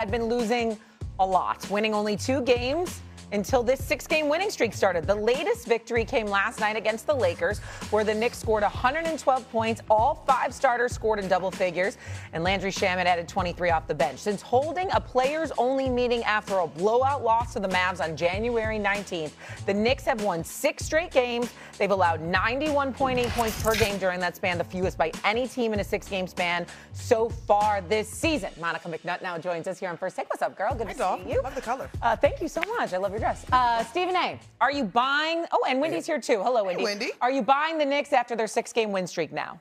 had been losing a lot, winning only 2 games until this 6-game winning streak started. The latest victory came last night against the Lakers, where the Knicks scored 112 points. All 5 starters scored in double figures, and Landry Shamet added 23 off the bench. Since holding a players-only meeting after a blowout loss to the Mavs on January 19th, the Knicks have won 6 straight games. They've allowed 91.8 points per game during that span, the fewest by any team in a 6-game span so far this season. Monica McNutt now joins us here on First Take. What's up, girl? Good to see you. Love the color. Thank you so much. I love your dress. Stephen A., are you buying? Oh, and Wendy's here too. Hello, Wendy. Hey, Wendy. Are you buying the Knicks after their 6-game win streak now?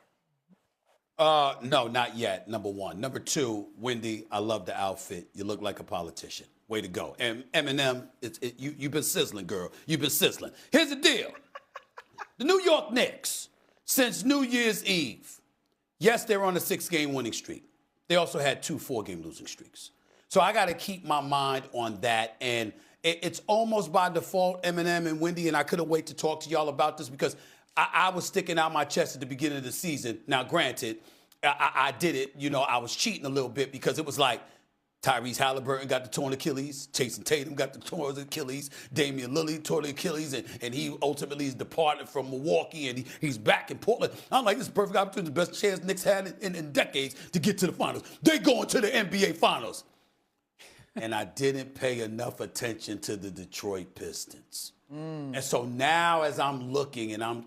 No, not yet, number one. Number two, Wendy, I love the outfit. You look like a politician. Way to go. And Eminem, you've been sizzling, girl. You've been sizzling. Here's the deal. The New York Knicks, since New Year's Eve, yes, they're on a 6-game winning streak. They also had 2 4-game losing streaks. So I got to keep my mind on that. And it's almost by default, Eminem and Wendy, and I couldn't wait to talk to y'all about this because I was sticking out my chest at the beginning of the season. Now, granted, I did it. You know, I was cheating a little bit because it was like Tyrese Halliburton got the torn Achilles, Jason Tatum got the torn Achilles, Damian Lillard tore the Achilles, and he ultimately is departed from Milwaukee, and he's back in Portland. I'm like, this is a perfect opportunity, the best chance Knicks had in decades to get to the finals. They going to the NBA Finals. And I didn't pay enough attention to the Detroit Pistons. And so now as I'm looking and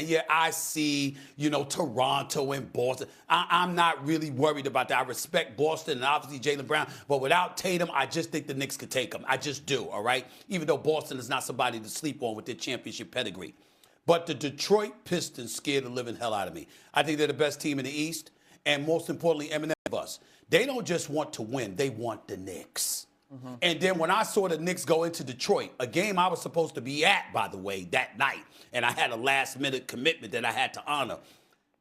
yeah, I see, you know, Toronto and Boston. I'm not really worried about that. I respect Boston and obviously Jalen Brown, but without Tatum, I just think the Knicks could take them. I just do, all right? Even though Boston is not somebody to sleep on with their championship pedigree. But the Detroit Pistons scared the living hell out of me. I think they're the best team in the East, and most importantly, Eminem of us. They don't just want to win, they want the Knicks. And then when I saw the Knicks go into Detroit, a game I was supposed to be at, by the way, that night, and I had a last-minute commitment that I had to honor,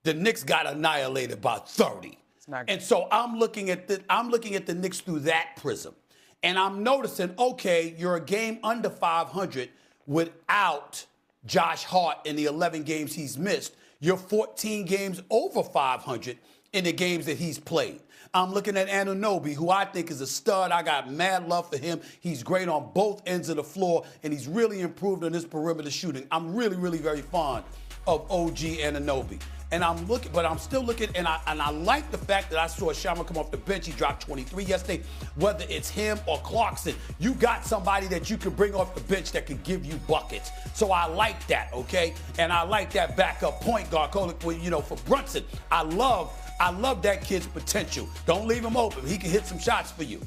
the Knicks got annihilated by 30. And so I'm looking at the Knicks through that prism. And I'm noticing, okay, you're a game under 500 without Josh Hart in the 11 games he's missed. You're 14 games over 500 in the games that he's played. I'm looking at Anunoby, who I think is a stud. I got mad love for him. He's great on both ends of the floor, and he's really improved on his perimeter shooting. I'm really, really very fond of OG Anunoby. And I'm looking, but I'm still looking, and I like the fact that I saw Shama come off the bench. He dropped 23 yesterday. Whether it's him or Clarkson, you got somebody that you can bring off the bench that can give you buckets. So I like that, okay? And I like that backup point guard, you know, for Brunson. I love that kid's potential. Don't leave him open. He can hit some shots for you.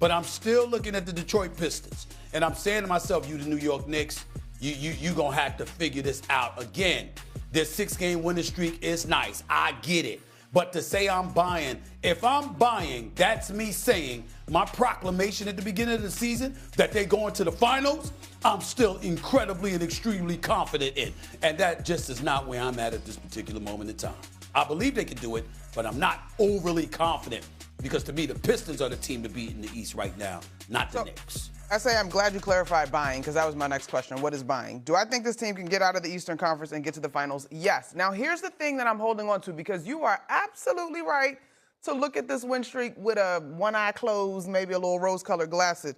But I'm still looking at the Detroit Pistons. And I'm saying to myself, you the New York Knicks, you going to have to figure this out. Again, this 6-game winning streak is nice. I get it. But to say I'm buying, if I'm buying, that's me saying my proclamation at the beginning of the season that they're going to the finals, I'm still incredibly and extremely confident in. And that just is not where I'm at this particular moment in time. I believe they can do it, but I'm not overly confident because to me, the Pistons are the team to beat in the East right now, not the Knicks. I say I'm glad you clarified buying because that was my next question. What is buying? Do I think this team can get out of the Eastern Conference and get to the finals? Yes. Now, here's the thing that I'm holding on to because you are absolutely right to look at this win streak with one eye closed, maybe a little rose-colored glasses.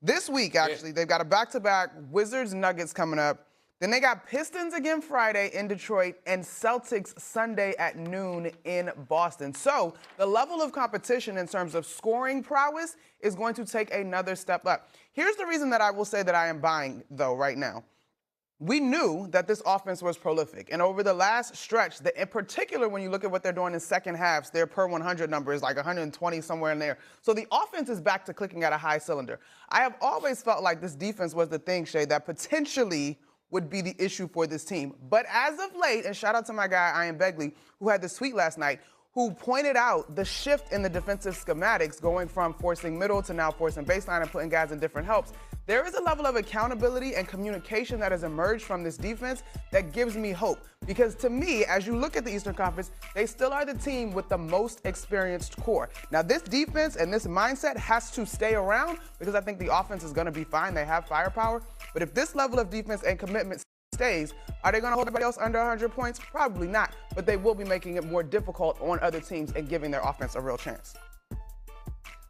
This week, actually, they've got a back-to-back Wizards-Nuggets coming up. Then they got Pistons again Friday in Detroit and Celtics Sunday at noon in Boston. So the level of competition in terms of scoring prowess is going to take another step up. Here's the reason that I will say that I am buying, though, right now. We knew that this offense was prolific. And over the last stretch, in particular, when you look at what they're doing in second halves, their per 100 number is like 120 somewhere in there. So the offense is back to clicking at a high cylinder. I have always felt like this defense was the thing, Shay, that potentially would be the issue for this team. But as of late, and shout out to my guy, Ian Begley, who had the tweet last night, who pointed out the shift in the defensive schematics going from forcing middle to now forcing baseline and putting guys in different helps. There is a level of accountability and communication that has emerged from this defense that gives me hope. Because to me, as you look at the Eastern Conference, they still are the team with the most experienced core. Now, this defense and this mindset has to stay around because I think the offense is going to be fine. They have firepower. But if this level of defense and commitment stays, are they going to hold everybody else under 100 points? Probably not. But they will be making it more difficult on other teams and giving their offense a real chance.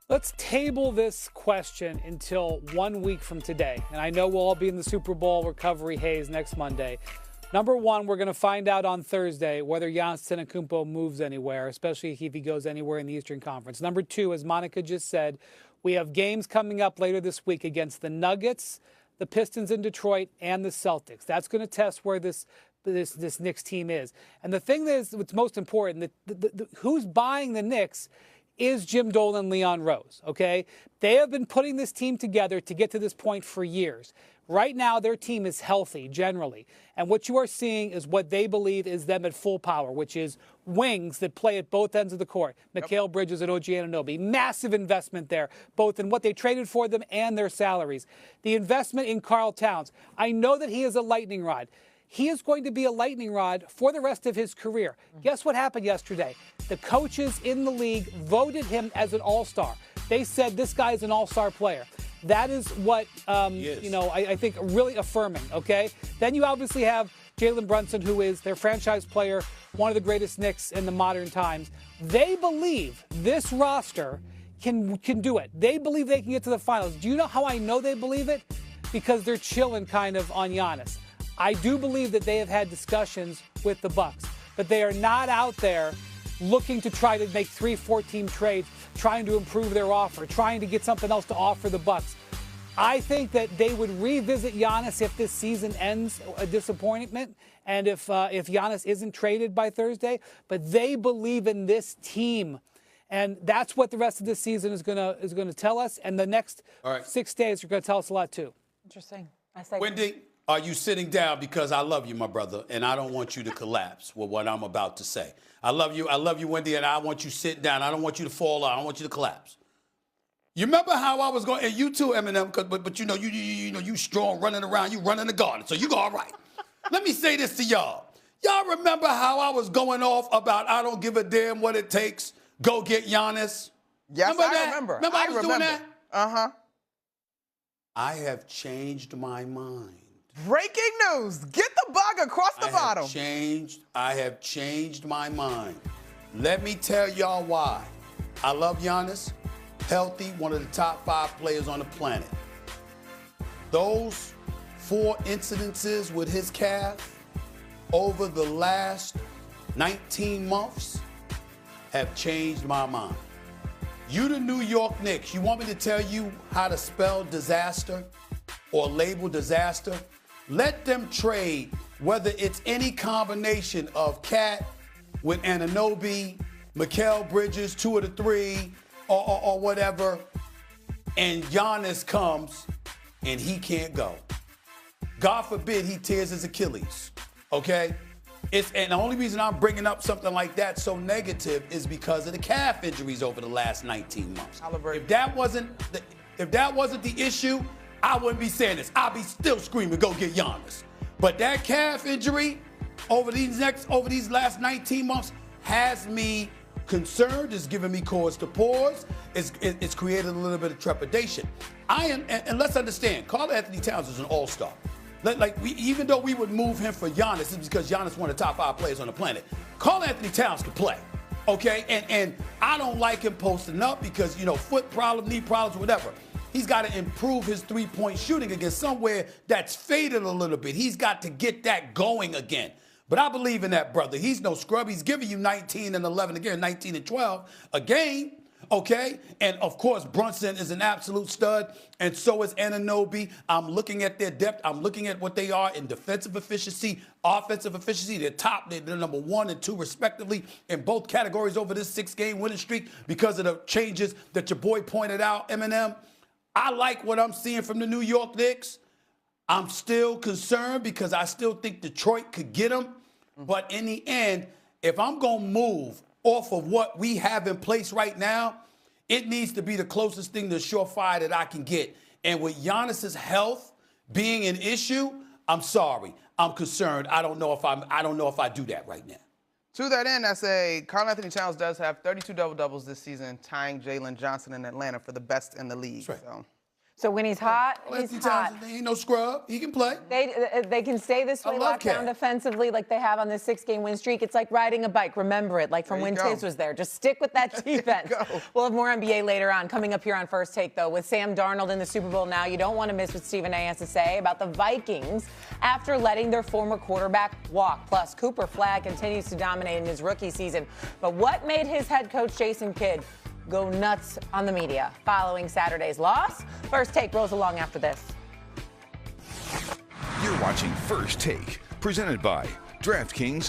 Let's table this question until 1 week from today. And I know we'll all be in the Super Bowl recovery haze next Monday. Number one, we're going to find out on Thursday whether Giannis Antetokounmpo moves anywhere, especially if he goes anywhere in the Eastern Conference. Number two, as Monica just said, we have games coming up later this week against the Nuggets, the Pistons in Detroit, and the Celtics. That's going to test where this Knicks team is. And the thing that is what's most important, who's buying the Knicks is Jim Dolan and Leon Rose, okay? They have been putting this team together to get to this point for years. Right now, their team is healthy, generally. And what you are seeing is what they believe is them at full power, which is wings that play at both ends of the court. Mikal Bridges and OG Anunoby. Massive investment there, both in what they traded for them and their salaries. The investment in Karl Towns. I know that he is a lightning rod. He is going to be a lightning rod for the rest of his career. Guess what happened yesterday? The coaches in the league voted him as an all-star. They said this guy is an all-star player. That is what, I think really affirming, okay? Then you obviously have Jalen Brunson, who is their franchise player, one of the greatest Knicks in the modern times. They believe this roster can do it. They believe they can get to the finals. Do you know how I know they believe it? Because they're chilling kind of on Giannis. I do believe that they have had discussions with the Bucks, but they are not out there looking to try to make 3-4-team trades, trying to improve their offer, trying to get something else to offer the Bucks. I think that they would revisit Giannis if this season ends a disappointment and if Giannis isn't traded by Thursday. But they believe in this team, and that's what the rest of this season is gonna tell us. And the next 6 days are going to tell us a lot too. Interesting. I say, Wendy, are you sitting down? Because I love you, my brother, and I don't want you to collapse with what I'm about to say. I love you, Wendy, and I want you sitting down. I don't want you to fall out. I don't want you to collapse. You remember how I was going, and you too, Eminem, but you know, you strong, running around, you running the garden, so you go all right. Let me say this to y'all. Y'all remember how I was going off about I don't give a damn what it takes, go get Giannis? Yes, remember I that? remember. Remember I was doing that? Uh-huh. I have changed my mind. Breaking news. Get the bug across the bottom. I have changed my mind. Let me tell y'all why. I love Giannis. Healthy, one of the top 5 players on the planet. Those 4 incidences with his calf over the last 19 months have changed my mind. You the New York Knicks, you want me to tell you how to spell disaster or label disaster? Let them trade, whether it's any combination of Cat with Anunoby, Mikal Bridges, 2 of the 3, or whatever, and Giannis comes and he can't go. God forbid he tears his Achilles, okay? And the only reason I'm bringing up something like that so negative is because of the calf injuries over the last 19 months. If that wasn't the issue, I wouldn't be saying this. I'd be still screaming, go get Giannis. But that calf injury over these last 19 months has me concerned. It's giving me cause to pause. It's created a little bit of trepidation. And let's understand, Karl Anthony Towns is an all-star. Even though we would move him for Giannis, it's because Giannis is one of the top 5 players on the planet. Karl Anthony Towns can play, okay? And I don't like him posting up because, foot problem, knee problems, whatever. He's got to improve his three-point shooting against somewhere that's faded a little bit. He's got to get that going again. But I believe in that brother. He's no scrub. He's giving you 19 and 11 again, 19 and 12 a game, okay? And, of course, Brunson is an absolute stud, and so is Anunoby. I'm looking at their depth. I'm looking at what they are in defensive efficiency, offensive efficiency. They're number 1 and 2, respectively, in both categories over this 6-game winning streak because of the changes that your boy pointed out, Eminem. I like what I'm seeing from the New York Knicks. I'm still concerned because I still think Detroit could get them. But in the end, if I'm going to move off of what we have in place right now, it needs to be the closest thing to surefire that I can get. And with Giannis's health being an issue, I'm sorry. I'm concerned. I don't know if I do that right now. To that end, I say Karl Anthony Towns does have 32 double-doubles this season, tying Jalen Johnson in Atlanta for the best in the league. That's right. So when he's hot, he's Anthony hot. Townsend, he ain't no scrub. He can play. They can stay this way, I love locked down Cat. defensively like they have on this 6-game win streak. It's like riding a bike. Remember it, like from There you when go. Tiz was there. Just stick with that defense. go. We'll have more NBA later on. Coming up here on First Take, though, with Sam Darnold in the Super Bowl now, you don't want to miss what Stephen A. has to say about the Vikings after letting their former quarterback walk. Plus, Cooper Flagg continues to dominate in his rookie season. But what made his head coach, Jason Kidd, go nuts on the media following Saturday's loss? First Take rolls along after this. You're watching First Take, presented by DraftKings